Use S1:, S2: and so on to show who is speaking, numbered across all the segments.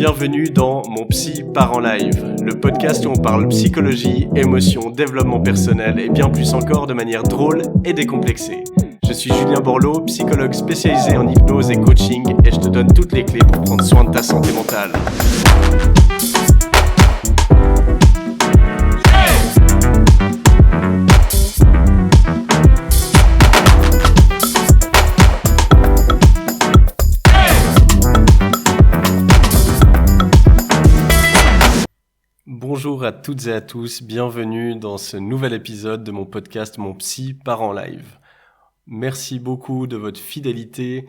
S1: Bienvenue dans Mon Psy part en live, le podcast où on parle psychologie, émotions, développement personnel et bien plus encore de manière drôle et décomplexée. Je suis Julien Borloo, psychologue spécialisé en hypnose et coaching et je te donne toutes les clés pour prendre soin de ta santé mentale. Bonjour à toutes et à tous, bienvenue dans ce nouvel épisode de mon podcast Mon Psy part en live. Merci beaucoup de votre fidélité.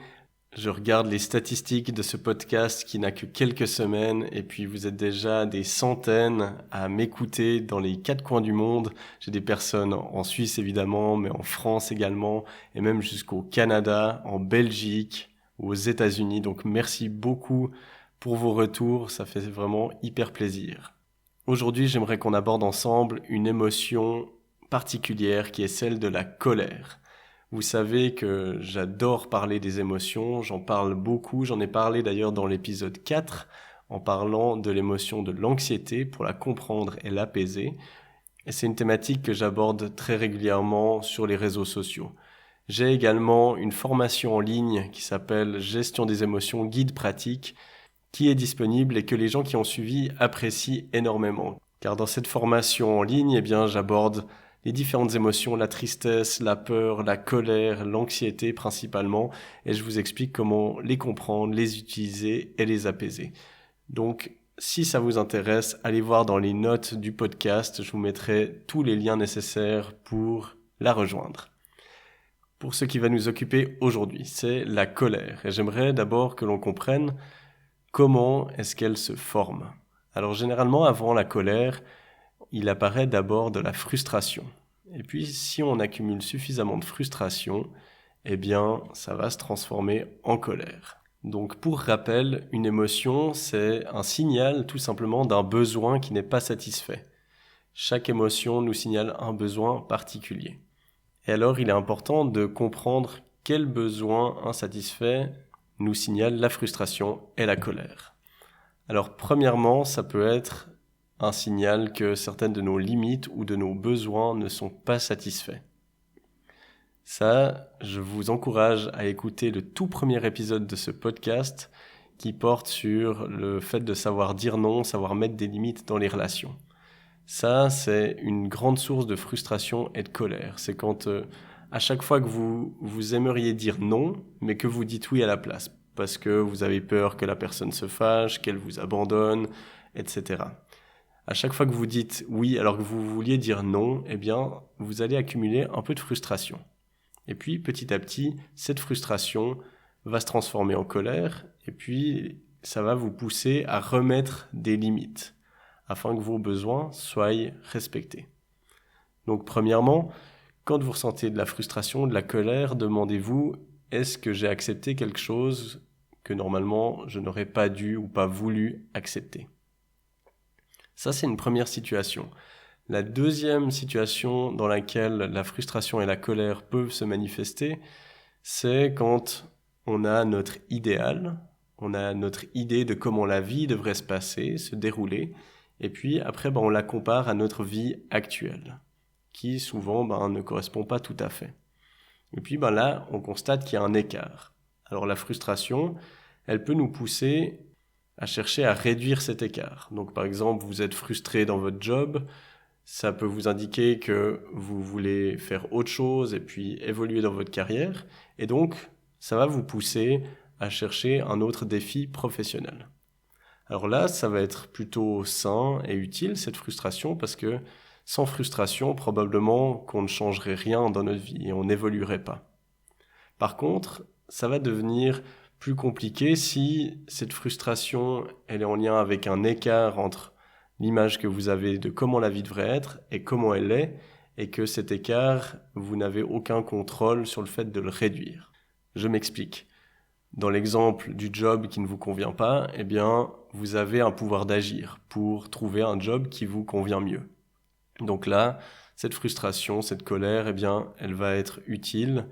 S1: Je regarde les statistiques de ce podcast qui n'a que quelques semaines et puis vous êtes déjà des centaines à m'écouter dans les 4 coins du monde. J'ai des personnes en Suisse évidemment, mais en France également et même jusqu'au Canada, en Belgique ou aux États-Unis. Donc merci beaucoup pour vos retours, ça fait vraiment hyper plaisir. Aujourd'hui, j'aimerais qu'on aborde ensemble une émotion particulière qui est celle de la colère. Vous savez que j'adore parler des émotions, j'en parle beaucoup, j'en ai parlé d'ailleurs dans l'épisode 4 en parlant de l'émotion de l'anxiété pour la comprendre et l'apaiser. Et c'est une thématique que j'aborde très régulièrement sur les réseaux sociaux. J'ai également une formation en ligne qui s'appelle Gestion des émotions, guide pratique, qui est disponible et que les gens qui ont suivi apprécient énormément. Car dans cette formation en ligne, j'aborde les différentes émotions, la tristesse, la peur, la colère, l'anxiété principalement, et je vous explique comment les comprendre, les utiliser et les apaiser. Donc, si ça vous intéresse, allez voir dans les notes du podcast, je vous mettrai tous les liens nécessaires pour la rejoindre. Pour ce qui va nous occuper aujourd'hui, c'est la colère. Et j'aimerais d'abord que l'on comprenne comment est-ce qu'elle se forme. Alors généralement, avant la colère, il apparaît d'abord de la frustration. Et puis, si on accumule suffisamment de frustration, ça va se transformer en colère. Donc, pour rappel, une émotion, c'est un signal tout simplement d'un besoin qui n'est pas satisfait. Chaque émotion nous signale un besoin particulier. Et alors, il est important de comprendre quel besoin insatisfait nous signale la frustration et la colère. Alors, premièrement, ça peut être un signal que certaines de nos limites ou de nos besoins ne sont pas satisfaits. Ça, je vous encourage à écouter le tout premier épisode de ce podcast qui porte sur le fait de savoir dire non, savoir mettre des limites dans les relations. Ça, c'est une grande source de frustration et de colère. C'est quand à chaque fois que vous aimeriez dire non, mais que vous dites oui à la place, parce que vous avez peur que la personne se fâche, qu'elle vous abandonne, etc. À chaque fois que vous dites oui alors que vous vouliez dire non, vous allez accumuler un peu de frustration. Et puis, petit à petit, cette frustration va se transformer en colère, et puis ça va vous pousser à remettre des limites, afin que vos besoins soient respectés. Donc, premièrement, quand vous ressentez de la frustration, de la colère, demandez-vous, est-ce que j'ai accepté quelque chose que normalement je n'aurais pas dû ou pas voulu accepter? Ça, c'est une première situation. La deuxième situation dans laquelle la frustration et la colère peuvent se manifester, c'est quand on a notre idéal, on a notre idée de comment la vie devrait se passer, se dérouler, et puis après, on la compare à notre vie actuelle, qui souvent ne correspond pas tout à fait. Et puis là, on constate qu'il y a un écart. Alors la frustration, elle peut nous pousser à chercher à réduire cet écart. Donc par exemple, vous êtes frustré dans votre job, ça peut vous indiquer que vous voulez faire autre chose et puis évoluer dans votre carrière. Et donc, ça va vous pousser à chercher un autre défi professionnel. Alors là, ça va être plutôt sain et utile, cette frustration, parce que sans frustration, probablement qu'on ne changerait rien dans notre vie et on n'évoluerait pas. Par contre, ça va devenir plus compliqué si cette frustration elle est en lien avec un écart entre l'image que vous avez de comment la vie devrait être et comment elle est, et que cet écart, vous n'avez aucun contrôle sur le fait de le réduire. Je m'explique. Dans l'exemple du job qui ne vous convient pas, vous avez un pouvoir d'agir pour trouver un job qui vous convient mieux. Donc là, cette frustration, cette colère, elle va être utile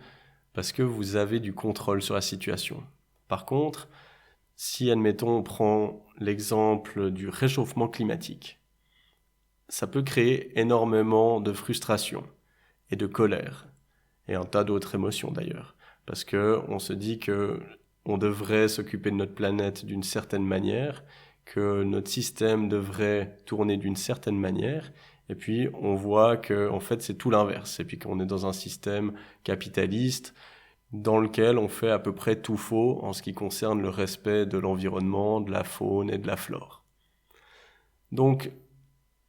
S1: parce que vous avez du contrôle sur la situation. Par contre, Si, admettons, on prend l'exemple du réchauffement climatique, ça peut créer énormément de frustration et de colère, et un tas d'autres émotions d'ailleurs, parce que on se dit que on devrait s'occuper de notre planète d'une certaine manière, que notre système devrait tourner d'une certaine manière, et puis on voit que en fait c'est tout l'inverse, et puis qu'on est dans un système capitaliste dans lequel on fait à peu près tout faux en ce qui concerne le respect de l'environnement, de la faune et de la flore. Donc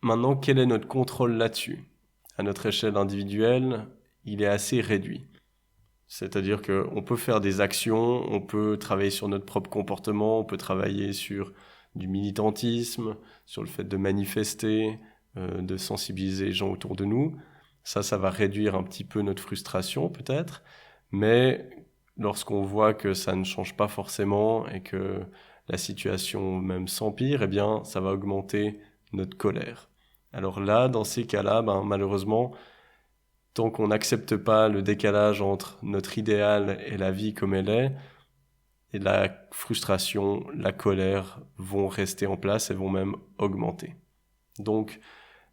S1: maintenant, quel est notre contrôle là-dessus? À notre échelle individuelle, il est assez réduit. C'est-à-dire qu'on peut faire des actions, on peut travailler sur notre propre comportement, on peut travailler sur du militantisme, sur le fait de manifester, de sensibiliser les gens autour de nous. Ça va réduire un petit peu notre frustration peut-être, mais lorsqu'on voit que ça ne change pas forcément et que la situation même s'empire, eh bien ça va augmenter notre colère. Alors là, dans ces cas-là, malheureusement, tant qu'on n'accepte pas le décalage entre notre idéal et la vie comme elle est, et la frustration, la colère vont rester en place et vont même augmenter. Donc,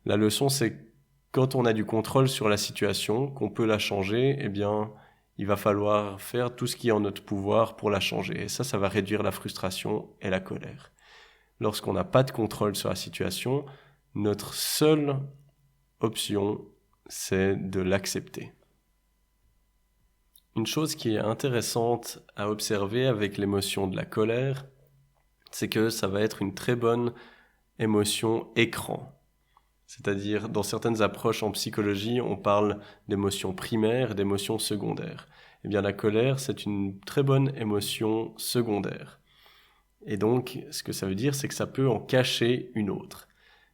S1: la leçon, c'est que quand on a du contrôle sur la situation, qu'on peut la changer, eh bien, il va falloir faire tout ce qui est en notre pouvoir pour la changer. Et ça va réduire la frustration et la colère. Lorsqu'on n'a pas de contrôle sur la situation, notre seule option, c'est de l'accepter. Une chose qui est intéressante à observer avec l'émotion de la colère, c'est que ça va être une très bonne émotion écran. C'est-à-dire, dans certaines approches en psychologie, on parle d'émotions primaires et d'émotions secondaires. Eh bien, la colère, c'est une très bonne émotion secondaire. Et donc, ce que ça veut dire, c'est que ça peut en cacher une autre.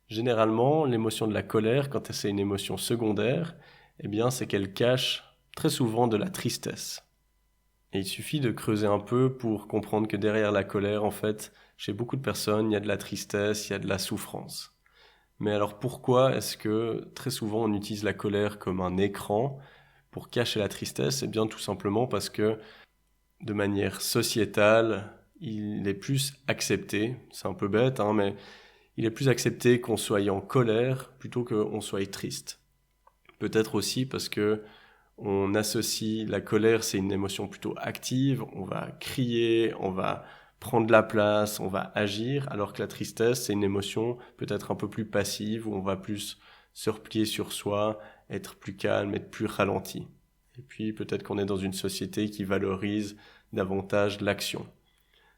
S1: Généralement, l'émotion de la colère, quand c'est une émotion secondaire, eh bien, c'est qu'elle cache très souvent de la tristesse. Et il suffit de creuser un peu pour comprendre que derrière la colère, en fait, chez beaucoup de personnes, il y a de la tristesse, il y a de la souffrance. Mais alors pourquoi est-ce que très souvent on utilise la colère comme un écran pour cacher la tristesse? Eh bien tout simplement parce que de manière sociétale, il est plus accepté, c'est un peu bête, mais il est plus accepté qu'on soit en colère plutôt qu'on soit triste. Peut-être aussi parce que on associe la colère, c'est une émotion plutôt active, on va crier, on va prendre de la place, on va agir, alors que la tristesse, c'est une émotion peut-être un peu plus passive, où on va plus se replier sur soi, être plus calme, être plus ralenti. Et puis peut-être qu'on est dans une société qui valorise davantage l'action.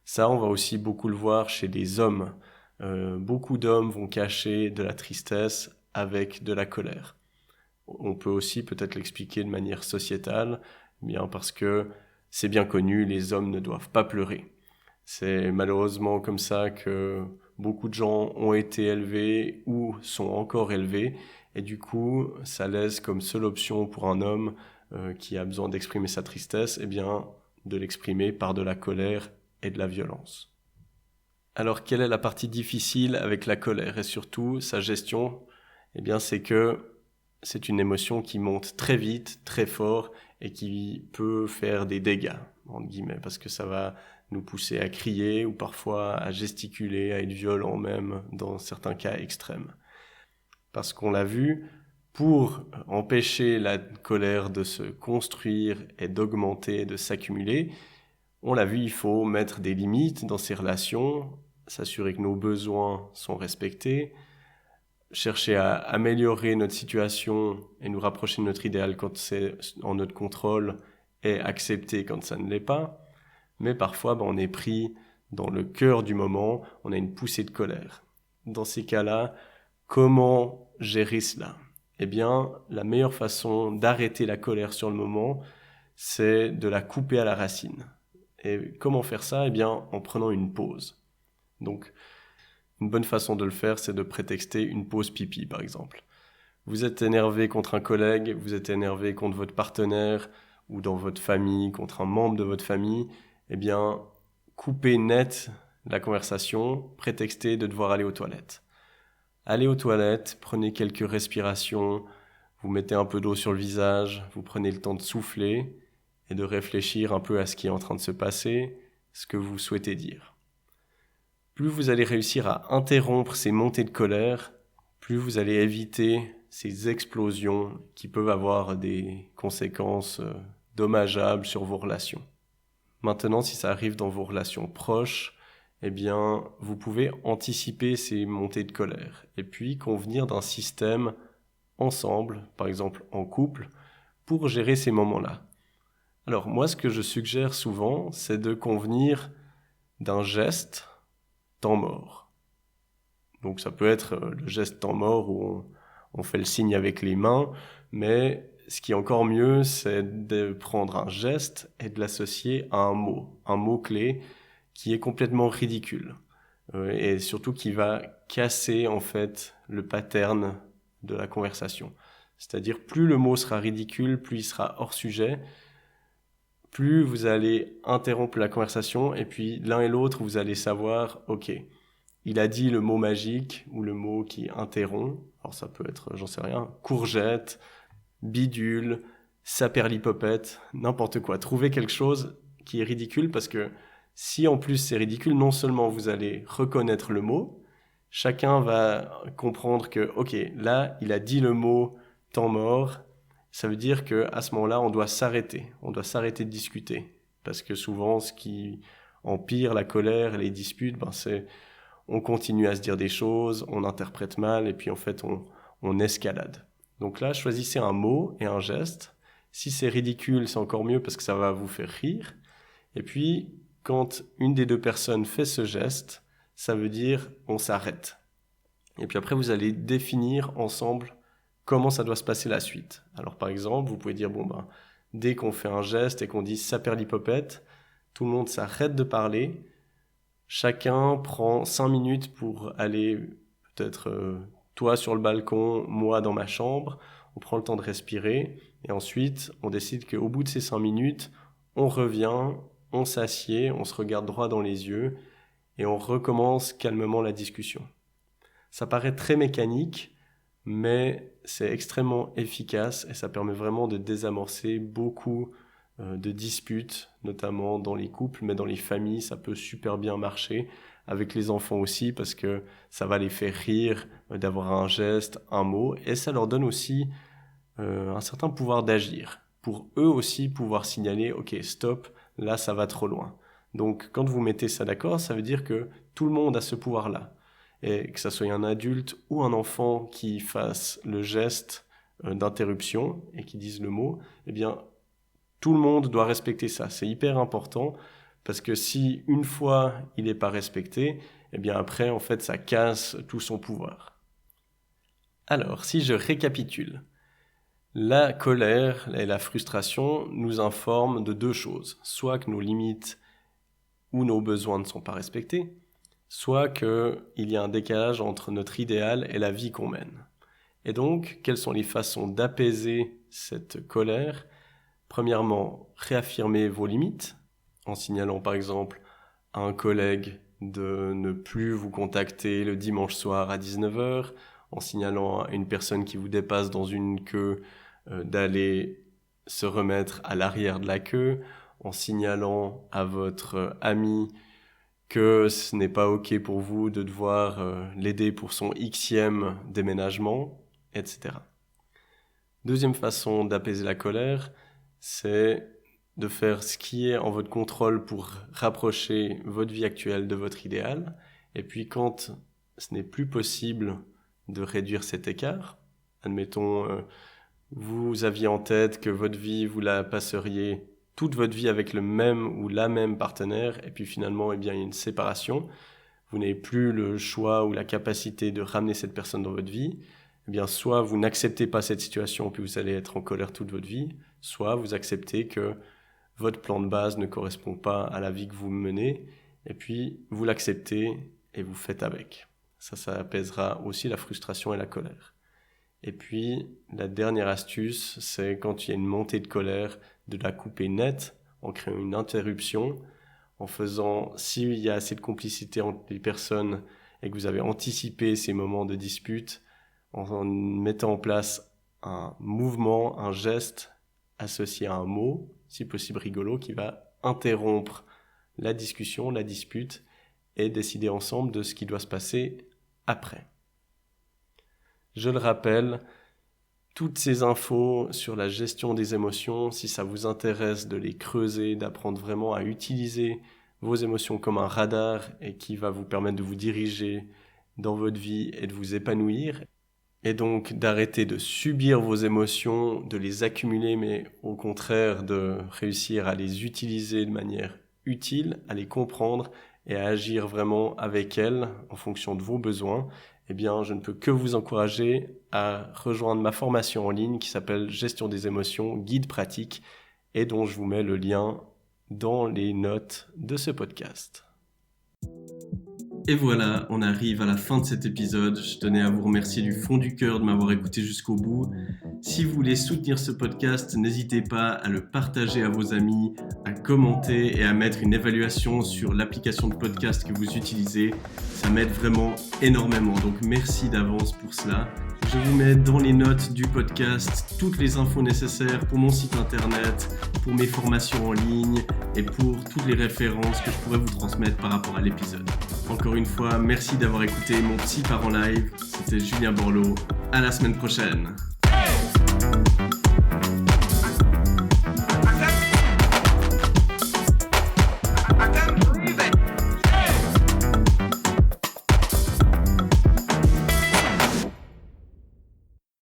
S1: Ça, on va aussi beaucoup le voir chez les hommes. Beaucoup d'hommes vont cacher de la tristesse avec de la colère. On peut aussi peut-être l'expliquer de manière sociétale, bien parce que c'est bien connu, les hommes ne doivent pas pleurer. C'est malheureusement comme ça que beaucoup de gens ont été élevés ou sont encore élevés, et du coup, ça laisse comme seule option pour un homme qui a besoin d'exprimer sa tristesse, eh bien, de l'exprimer par de la colère et de la violence. Alors, quelle est la partie difficile avec la colère et surtout sa gestion? Eh bien, c'est que c'est une émotion qui monte très vite, très fort et qui peut faire des dégâts, entre guillemets, parce que ça va nous pousser à crier ou parfois à gesticuler, à être violent même dans certains cas extrêmes. Parce qu'on l'a vu, pour empêcher la colère de se construire et d'augmenter, de s'accumuler, on l'a vu, il faut mettre des limites dans ces relations, s'assurer que nos besoins sont respectés, chercher à améliorer notre situation et nous rapprocher de notre idéal quand c'est en notre contrôle et accepter quand ça ne l'est pas. Mais parfois, on est pris dans le cœur du moment, on a une poussée de colère. Dans ces cas-là, comment gérer cela? Eh bien, la meilleure façon d'arrêter la colère sur le moment, c'est de la couper à la racine. Et comment faire ça? Eh bien, en prenant une pause. Donc, une bonne façon de le faire, c'est de prétexter une pause pipi, par exemple. Vous êtes énervé contre un collègue, vous êtes énervé contre votre partenaire, ou dans votre famille, contre un membre de votre famille, eh bien, coupez net la conversation, prétextez de devoir aller aux toilettes. Allez aux toilettes, prenez quelques respirations, vous mettez un peu d'eau sur le visage, vous prenez le temps de souffler et de réfléchir un peu à ce qui est en train de se passer, ce que vous souhaitez dire. plus vous allez réussir à interrompre ces montées de colère, plus vous allez éviter ces explosions qui peuvent avoir des conséquences dommageables sur vos relations. Maintenant, si ça arrive dans vos relations proches, eh bien, vous pouvez anticiper ces montées de colère et puis convenir d'un système ensemble, par exemple en couple, pour gérer ces moments-là. Alors moi, ce que je suggère souvent, c'est de convenir d'un geste temps mort. Donc ça peut être le geste temps mort où on fait le signe avec les mains, mais ce qui est encore mieux, c'est de prendre un geste et de l'associer à un mot clé qui est complètement ridicule et surtout qui va casser en fait le pattern de la conversation. C'est-à-dire plus le mot sera ridicule, plus il sera hors sujet, plus vous allez interrompre la conversation et puis l'un et l'autre vous allez savoir, ok, il a dit le mot magique ou le mot qui interrompt. Alors ça peut être, j'en sais rien, courgette, bidule, saperlipopette, n'importe quoi. Trouvez quelque chose qui est ridicule parce que si en plus c'est ridicule, non seulement vous allez reconnaître le mot, chacun va comprendre que, ok, là, il a dit le mot temps mort, ça veut dire que à ce moment-là, on doit s'arrêter de discuter. Parce que souvent, ce qui empire la colère et les disputes, c'est on continue à se dire des choses, on interprète mal et puis en fait on escalade. Donc là, choisissez un mot et un geste. Si c'est ridicule, c'est encore mieux parce que ça va vous faire rire. Et puis, quand une des deux personnes fait ce geste, ça veut dire on s'arrête. Et puis après, vous allez définir ensemble comment ça doit se passer la suite. Alors par exemple, vous pouvez dire, dès qu'on fait un geste et qu'on dit saperlipopette, tout le monde s'arrête de parler. Chacun prend 5 minutes pour aller, peut-être toi sur le balcon, moi dans ma chambre. On prend le temps de respirer et ensuite on décide qu'au bout de ces 5 minutes, on revient, on s'assied, on se regarde droit dans les yeux et on recommence calmement la discussion. Ça paraît très mécanique, mais c'est extrêmement efficace et ça permet vraiment de désamorcer beaucoup de disputes, notamment dans les couples, mais dans les familles, ça peut super bien marcher, avec les enfants aussi, parce que ça va les faire rire d'avoir un geste, un mot, et ça leur donne aussi un certain pouvoir d'agir, pour eux aussi pouvoir signaler, ok, stop, là ça va trop loin. Donc quand vous mettez ça d'accord, ça veut dire que tout le monde a ce pouvoir-là, et que ça soit un adulte ou un enfant qui fasse le geste d'interruption et qui dise le mot, eh bien tout le monde doit respecter ça. C'est hyper important parce que si une fois il n'est pas respecté, eh bien après, en fait, ça casse tout son pouvoir. Alors, si je récapitule, la colère et la frustration nous informent de deux choses. Soit que nos limites ou nos besoins ne sont pas respectés, soit qu'il y a un décalage entre notre idéal et la vie qu'on mène. Et donc, quelles sont les façons d'apaiser cette colère ? Premièrement, réaffirmer vos limites en signalant par exemple à un collègue de ne plus vous contacter le dimanche soir à 19h, en signalant à une personne qui vous dépasse dans une queue d'aller se remettre à l'arrière de la queue, en signalant à votre ami que ce n'est pas OK pour vous de devoir l'aider pour son Xème déménagement, etc. Deuxième façon d'apaiser la colère, c'est de faire ce qui est en votre contrôle pour rapprocher votre vie actuelle de votre idéal. Et puis quand ce n'est plus possible de réduire cet écart, admettons, vous aviez en tête que votre vie, vous la passeriez toute votre vie avec le même ou la même partenaire, et puis finalement, il y a une séparation. Vous n'avez plus le choix ou la capacité de ramener cette personne dans votre vie. Eh bien, soit vous n'acceptez pas cette situation, puis vous allez être en colère toute votre vie, soit vous acceptez que votre plan de base ne correspond pas à la vie que vous menez, et puis vous l'acceptez et vous faites avec. Ça apaisera aussi la frustration et la colère. Et puis, la dernière astuce, c'est quand il y a une montée de colère, de la couper net, en créant une interruption, en faisant, s'il y a assez de complicité entre les personnes et que vous avez anticipé ces moments de dispute, en mettant en place un mouvement, un geste associé à un mot, si possible rigolo, qui va interrompre la discussion, la dispute, et décider ensemble de ce qui doit se passer après. Je le rappelle, toutes ces infos sur la gestion des émotions, si ça vous intéresse de les creuser, d'apprendre vraiment à utiliser vos émotions comme un radar et qui va vous permettre de vous diriger dans votre vie et de vous épanouir, et donc d'arrêter de subir vos émotions, de les accumuler, mais au contraire de réussir à les utiliser de manière utile, à les comprendre et à agir vraiment avec elles en fonction de vos besoins, eh bien, je ne peux que vous encourager à rejoindre ma formation en ligne qui s'appelle Gestion des émotions, guide pratique, et dont je vous mets le lien dans les notes de ce podcast. Et voilà, on arrive à la fin de cet épisode. Je tenais à vous remercier du fond du cœur de m'avoir écouté jusqu'au bout. Si vous voulez soutenir ce podcast, n'hésitez pas à le partager à vos amis, à commenter et à mettre une évaluation sur l'application de podcast que vous utilisez. Ça m'aide vraiment énormément, donc merci d'avance pour cela. Je vous mets dans les notes du podcast toutes les infos nécessaires pour mon site internet, pour mes formations en ligne et pour toutes les références que je pourrais vous transmettre par rapport à l'épisode. Encore une fois, merci d'avoir écouté mon Psy part en live. C'était Julien Borloo. À la semaine prochaine.